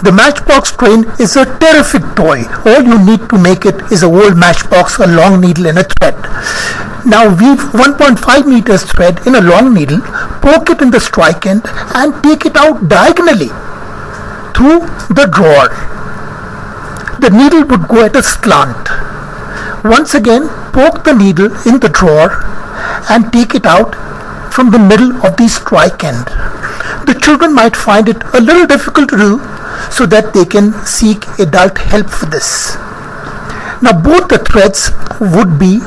The Matchbox train is a terrific toy. All you need to make it is a old matchbox, a long needle and a thread. Now weave 1.5 meters thread in a long needle, poke it in the strike end and take it out diagonally through the drawer. The needle would go at a slant. Once again, poke the needle in the drawer and take it out from the middle of the strike end. The children might find it a little difficult to do, so that they can seek adult help for this. Now both the threads would be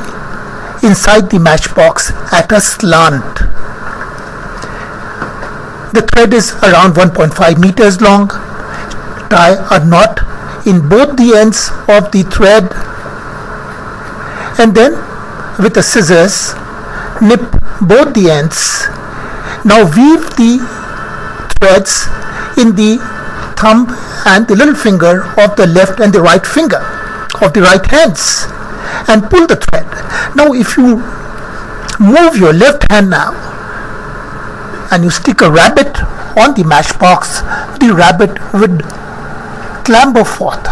inside the matchbox at a slant. The thread is around 1.5 meters long. Tie a knot in both the ends of the thread and then with a scissors nip both the ends. Now weave the threads in the thumb and the little finger of the left and the right finger of the right hands and pull the thread. Now if you move your left hand now and you stick a rabbit on the matchbox, the rabbit would clamber forth.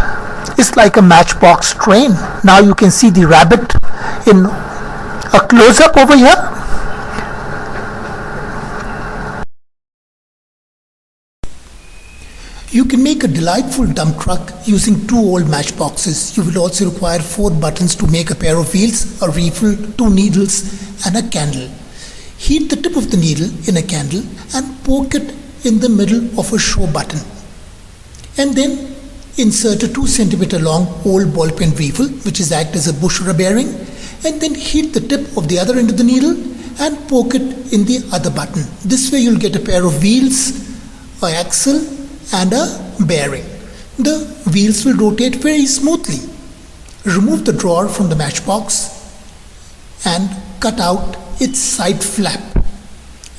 It's like a matchbox train. Now you can see the rabbit in a close-up over here. You can make a delightful dump truck using 2 old matchboxes. You will also require 4 buttons to make a pair of wheels, a refill, 2 needles and a candle. Heat the tip of the needle in a candle and poke it in the middle of a show button. And then insert a 2 centimeter long old ball pen refill, which is act as a bush rubber bearing, and then heat the tip of the other end of the needle and poke it in the other button. This way you'll get a pair of wheels, an axle and a bearing. The wheels will rotate very smoothly. Remove the drawer from the matchbox and cut out its side flap.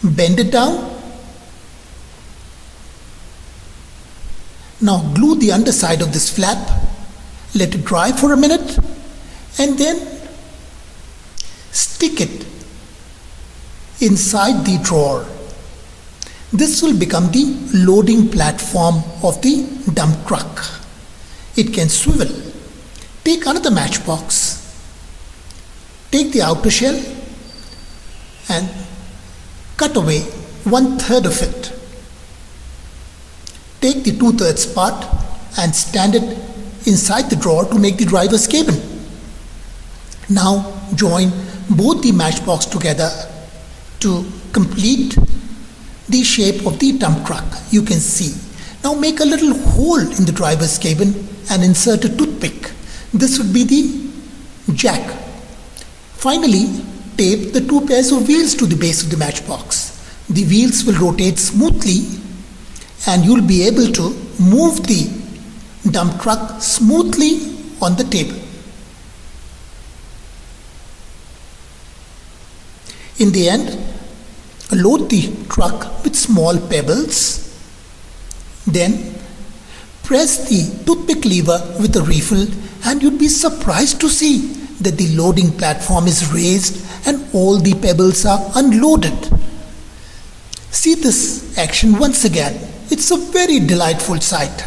Bend it down. Now glue the underside of this flap, let it dry for a minute and then stick it inside the drawer. This will become the loading platform of the dump truck. It can swivel. Take another matchbox. Take the outer shell and cut away 1/3 of it. Take the 2/3 part and stand it inside the drawer to make the driver's cabin. Now join both the matchbox together to complete the shape of the dump truck. You can see. Now make a little hole in the driver's cabin and insert a toothpick. This would be the jack. Finally, tape the 2 pairs of wheels to the base of the matchbox. The wheels will rotate smoothly and you'll be able to move the dump truck smoothly on the table. In the end, load the truck with small pebbles. Then press the toothpick lever with a refill and you'd be surprised to see that the loading platform is raised and all the pebbles are unloaded. See this action once again. It's a very delightful sight.